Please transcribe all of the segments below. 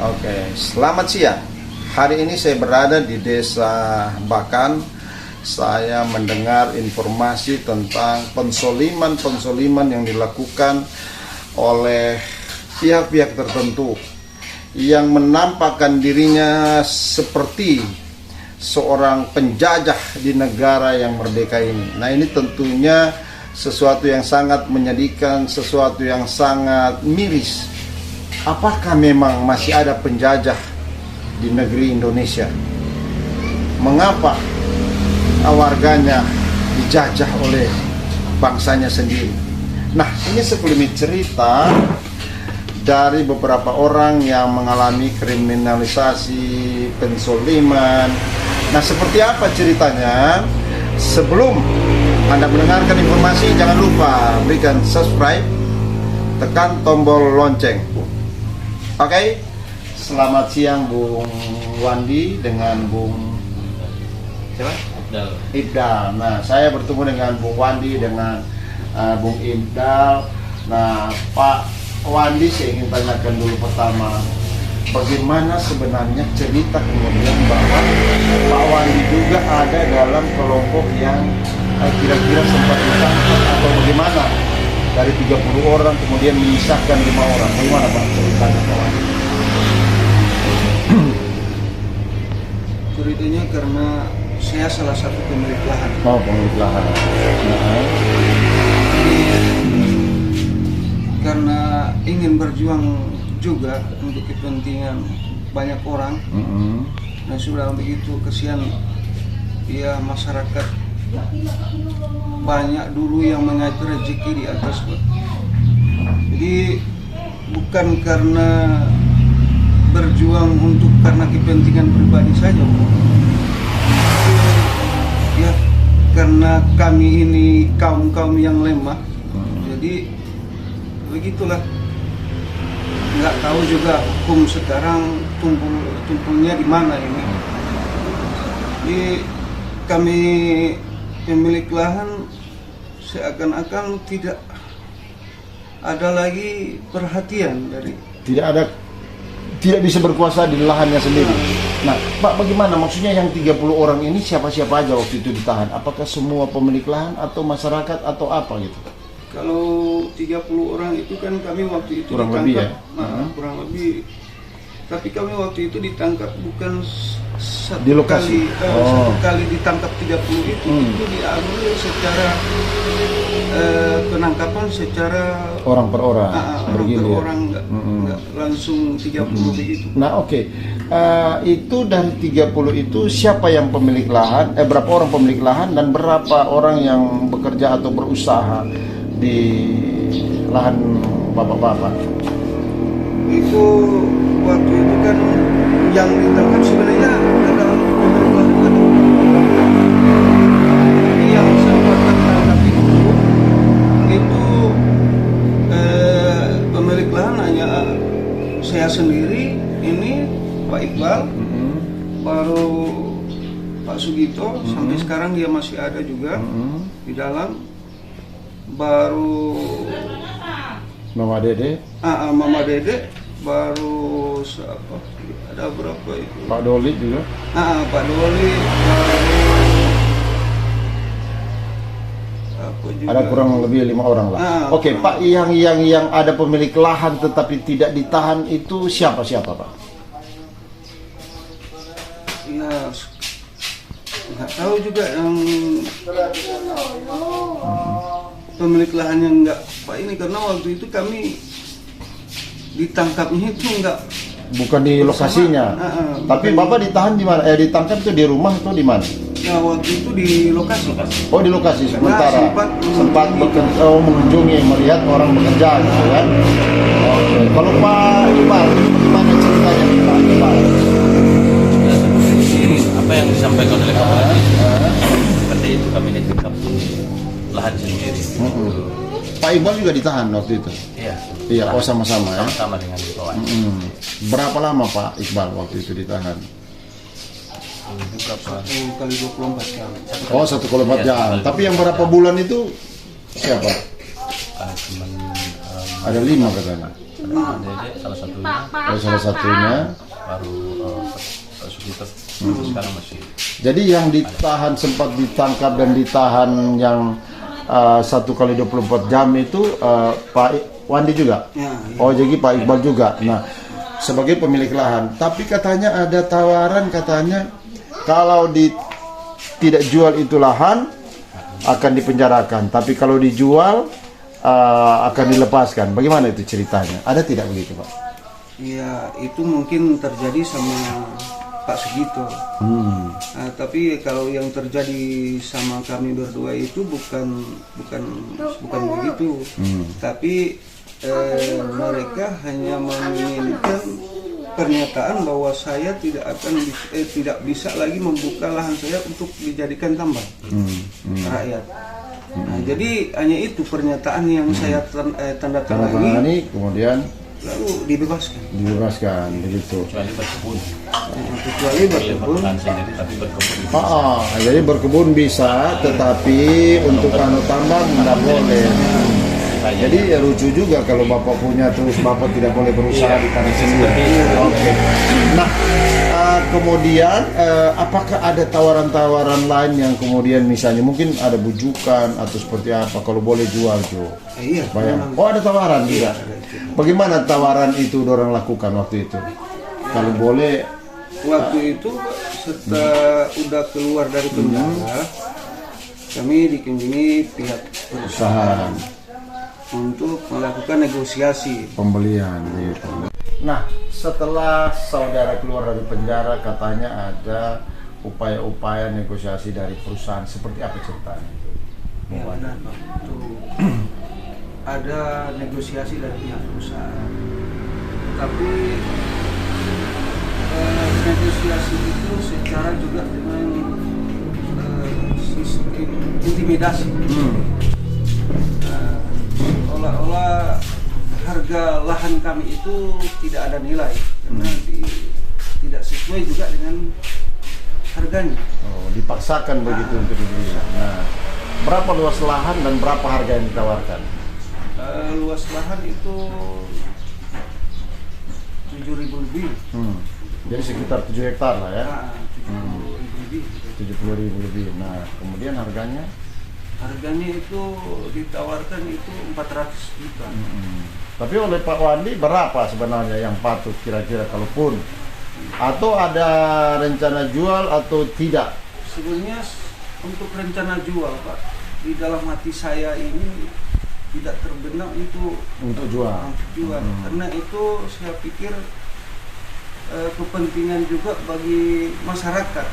Oke, selamat siang. Hari ini saya berada di Desa Bakan. Saya mendengar informasi tentang pensoliman yang dilakukan oleh pihak-pihak tertentu yang menampakkan dirinya seperti seorang penjajah di negara yang merdeka ini. Nah, ini tentunya sesuatu yang sangat menyedihkan, sesuatu yang sangat miris. Apakah memang masih ada penjajah di negeri Indonesia? Mengapa warganya dijajah oleh bangsanya sendiri? Nah, ini sekelumit cerita dari beberapa orang yang mengalami kriminalisasi, pensoliman. Nah, seperti apa ceritanya? Sebelum Anda mendengarkan informasi, jangan lupa berikan subscribe, tekan tombol lonceng. Oke, selamat siang Bung Wandi dengan Bung siapa? Ibdal. Nah, saya bertemu dengan Bung Wandi dengan Bung Ibdal. Nah, Pak Wandi, saya ingin tanyakan dulu pertama, bagaimana sebenarnya cerita kemudian bahwa Pak Wandi juga ada dalam kelompok yang kira-kira sempat ditangkap atau bagaimana? Dari 30 orang kemudian menyisahkan 5 orang. Bagaimana Pak ceritanya Pak Wandi? Ceritanya karena saya salah satu pemilik lahan. Oh, pemilik lahan. Nah. Karena ingin berjuang juga untuk kepentingan banyak orang. Nah, sudah begitu kesian ya masyarakat banyak dulu yang mengatur rezeki di atas, Pak. Jadi bukan karena berjuang untuk karena kepentingan pribadi saja, Pak. Ya, karena kami ini kaum yang lemah. Jadi begitulah. Nggak tahu juga hukum sekarang tumpulnya di mana ini. Jadi kami pemilik lahan seakan-akan tidak ada lagi perhatian dari tidak bisa berkuasa di lahannya sendiri. Nah, Pak, bagaimana maksudnya yang 30 orang ini siapa-siapa aja waktu itu ditahan? Apakah semua pemilik lahan atau masyarakat atau apa gitu? Kalau 30 orang itu kan kami waktu itu kurang ditangkap, lebih ya? Kurang lebih. Tapi kami waktu itu ditangkap bukan satu di lokasi. Satu kali ditangkap 30 itu diambil secara penangkapan secara orang per orang, bergilir. Orang nggak langsung 30 begitu. Nah, oke. Itu dari 30 itu siapa yang pemilik lahan? Berapa orang pemilik lahan dan berapa orang yang bekerja atau berusaha di lahan bapak-bapak? Itu waktu itu kan yang ditangkap sebenarnya adalah pemilik lahan. Yang sempat tertangkap itu pemilik lahan hanya saya sendiri, ini Pak Iqbal, baru Pak Sugito, sampai sekarang dia masih ada juga di dalam. Baru Mama Dede, Mama Dede, baru siapa? Ada berapa itu? Pak Doli juga. Pak Doli, juga. Ada kurang lebih 5 orang lah. Oke, Pak, yang ada pemilik lahan tetapi tidak ditahan itu siapa Pak? Ya, nggak tahu juga yang pemilik lahan yang nggak Pak ini, karena waktu itu kami ditangkapnya itu nggak bukan di lokasinya. Tapi Bapak ditahan di mana? Ditangkap itu di rumah atau di mana? Nah, waktu itu di lokasi. Oh, di lokasi sementara. Sempat mengunjungi, melihat orang bekerja gitu kan. Oke. Kalau Pak Iqbal, gimana ceritanya Pak Iqbal? Ya, seperti apa yang disampaikan oleh Kapolri, seperti itu kami ditangkap di lahan sendiri. Pak Iqbal juga ditahan waktu itu? Iya, oh sama-sama ya? Sama-sama dengan kawan. Berapa lama Pak Iqbal waktu itu ditahan? Berapa? 1 kali 24 jam. Oh, 1,4 jam. Tapi yang berapa bulan itu siapa? Cuman Ada 5 katanya. Dede salah satunya, Salah satunya. baru Pak Sugito sampai sekarang masih. Jadi yang ditahan, sempat ditangkap dan ditahan yang 1 kali 24 jam itu Pak Wandi juga? Ya, Oh, jadi Pak Iqbal juga. Nah, sebagai pemilik lahan. Tapi katanya ada tawaran, katanya kalau tidak jual itu lahan akan dipenjarakan. Tapi kalau dijual akan dilepaskan. Bagaimana itu ceritanya? Ada tidak begitu, Pak? ya itu mungkin terjadi sama Pak Sugito. Nah, tapi kalau yang terjadi sama kami berdua itu bukan begitu. Tapi mereka hanya menginginkan pernyataan bahwa saya tidak bisa lagi membuka lahan saya untuk dijadikan tambang rakyat. Nah, jadi hanya itu pernyataan yang saya tanda tangani, Tangani kemudian lalu dibebaskan begitu. Kecuali berkebun. kecuali berkebun. Berkebun sendiri tapi berkebun. Jadi berkebun bisa, tetapi untuk tambang tidak boleh. Jadi lucu juga kalau Bapak punya terus Bapak tidak boleh berusaha di tanah sendiri. Oke. Nah, kemudian apakah ada tawaran-tawaran lain yang kemudian misalnya mungkin ada bujukan atau seperti apa kalau boleh jual Jo? Iya. Bayang. Oh, ada tawaran juga. Bagaimana tawaran itu orang lakukan waktu itu? Kalau boleh, Waktu itu setelah udah keluar dari penjara, kami dikunjungi pihak perusahaan untuk melakukan negosiasi. pembelian gitu. Nah, setelah saudara keluar dari penjara katanya ada upaya-upaya negosiasi dari perusahaan, seperti apa ceritanya? Ya, benar, Pak. Itu ada negosiasi dari pihak perusahaan, tapi negosiasi itu secara juga dengan sistem intimidasi. Olah harga lahan kami itu tidak ada nilai karena tidak sesuai juga dengan harganya. Oh, dipaksakan begitu untuk dibeli. Nah, berapa luas lahan dan berapa harga yang ditawarkan? Luas lahan itu 7.000 lebih. Jadi sekitar 7 hektar lah ya. 7.000 lebih. 70.000 lebih. Nah, kemudian harganya? Harganya itu ditawarkan itu 400 juta. Tapi oleh Pak Wandi berapa sebenarnya yang patut kira-kira kalaupun? Atau ada rencana jual atau tidak? Sebenarnya untuk rencana jual, Pak, di dalam hati saya ini tidak terbenak itu Untuk jual. Karena itu saya pikir kepentingan juga bagi masyarakat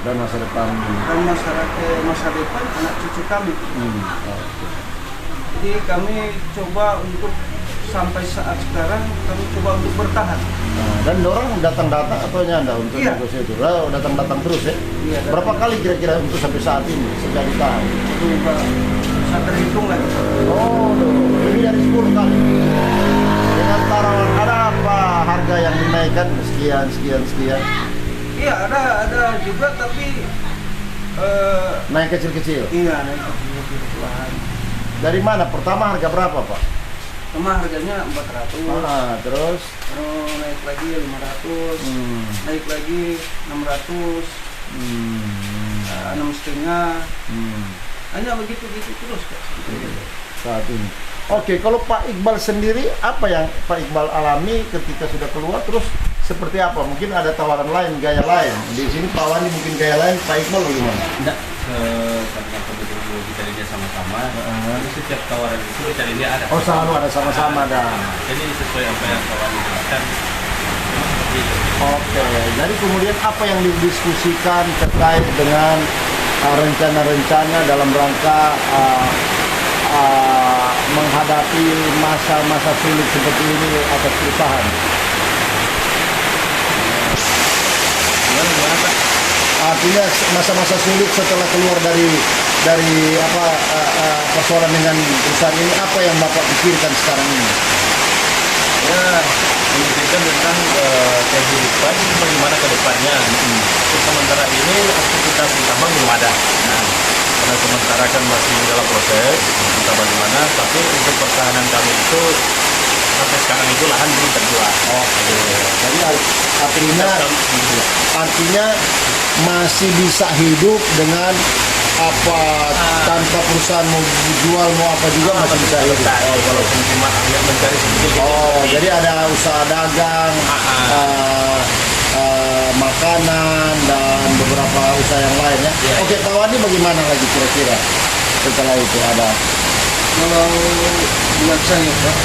Dan masa depan. dan masa depan anak cucu kami. Jadi kami coba untuk sampai saat sekarang kami coba untuk bertahan. Nah, dan orang datang-datang atau nyanda untuk Iya. negosiasi itu? Datang-datang terus ya? Iya, Berapa kali kira-kira untuk sampai saat ini sejak ditahan? Itu Pak, bisa terhitung lagi. Oh, lebih dari 10 kali. Dengan tawaran ada apa harga yang dinaikkan sekian. Iya, ada juga, tapi Naik kecil-kecil. iya, naik perlahan. Dari mana? Pertama harga berapa, Pak? Sama harganya 400. Terus Naik lagi 500. Naik lagi 600. 6,5. Hanya begitu terus, Kak. saat ini. Oke, kalau Pak Iqbal sendiri apa yang Pak Iqbal alami ketika sudah keluar, terus seperti apa? Mungkin ada tawaran lain, gaya lain. Di sini Pak Wandi mungkin gaya lain, Pak Iqbal bagaimana? Enggak, karena kebetulan kita lihat sama-sama. Jadi setiap tawaran itu kita lihat ada. Oh, selalu ada sama-sama dah. Jadi sesuai apa yang kawan jelaskan. Seperti itu. Oke, jadi kemudian apa yang didiskusikan terkait dengan rencana-rencana dalam rangka menghadapi masa-masa sulit seperti ini atas perusahaan? Gimana, Pak? Artinya masa-masa sulit setelah keluar dari persoalan dengan perusahaan ini, apa yang Bapak pikirkan sekarang ini? Ya, memikirkan tentang kehidupan bagaimana ke depannya. Sementara ini aktivitas utama belum ada. Nah, karena sementara kan masih dalam proses entah bagaimana, tapi untuk pertahanan kami itu sampai sekarang itu lahan belum terjual. Oke. Jadi artinya masih bisa hidup dengan apa tanpa perusahaan mau jual mau apa juga masih bisa hidup. Walaupun cuma mencari sedikit. Jadi ada usaha dagang, makanan dan beberapa usaha yang lain ya. Iya. Oke, Pak Wandi bagaimana lagi kira-kira setelah itu ada? Kalau buat saya Pak,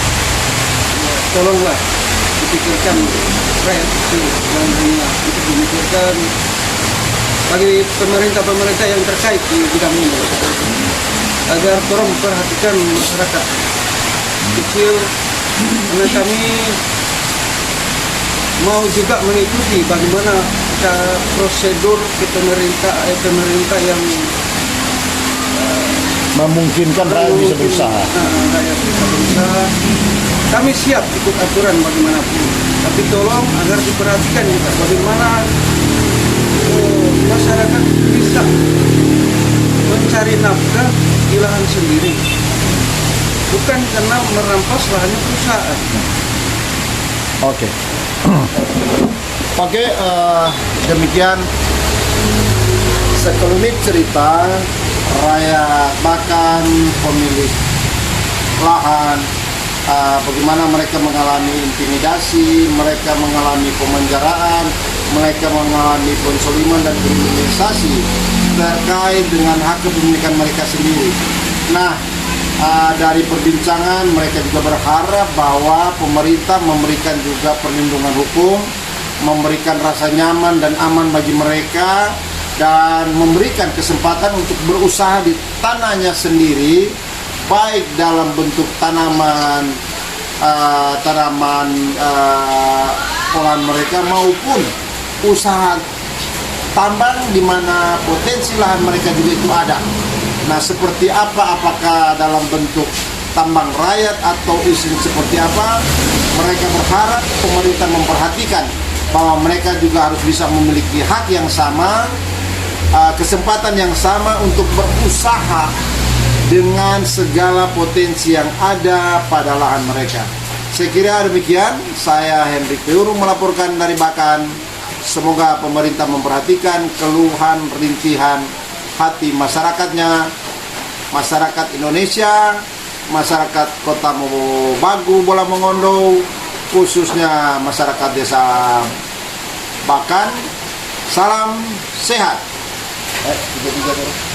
ya, tolonglah dipikirkan rakyat itu, jangan hanya untuk memikirkan bagi pemerintah yang terkait di bidang ini, agar tolong perhatikan masyarakat kecil, karena kami mau juga mengikuti bagaimana prosedur pemerintah yang Memungkinkan rakyat bisa berusaha. Rakyat bisa berusaha. Kami siap ikut aturan bagaimanapun, tapi tolong agar diperhatikan juga bagaimana masyarakat bisa mencari nafkah di lahan sendiri, bukan karena merampas lahannya perusahaan. Oke. Oke, demikian sekelumit cerita rakyat Bakan, pemilik lahan, bagaimana mereka mengalami intimidasi, mereka mengalami pemenjaraan, mereka mengalami penzoliman dan kriminalisasi terkait dengan hak kepemilikan mereka sendiri. Nah, dari perbincangan mereka juga berharap bahwa pemerintah memberikan juga perlindungan hukum, memberikan rasa nyaman dan aman bagi mereka, dan memberikan kesempatan untuk berusaha di tanahnya sendiri, baik dalam bentuk tanaman olahan mereka maupun usaha tambang di mana potensi lahan mereka juga itu ada. Nah, seperti apa, apakah dalam bentuk tambang rakyat atau izin seperti apa, mereka berharap pemerintah memperhatikan bahwa mereka juga harus bisa memiliki hak yang sama, kesempatan yang sama untuk berusaha dengan segala potensi yang ada pada lahan mereka. Saya kira demikian. Saya Hendrik Teuru melaporkan dari Bakan. Semoga pemerintah memperhatikan keluhan rintihan hati masyarakatnya, masyarakat Indonesia, masyarakat Kota Mobagu, Bola Mongondo, khususnya masyarakat desa Bakan. Salam sehat. 3-3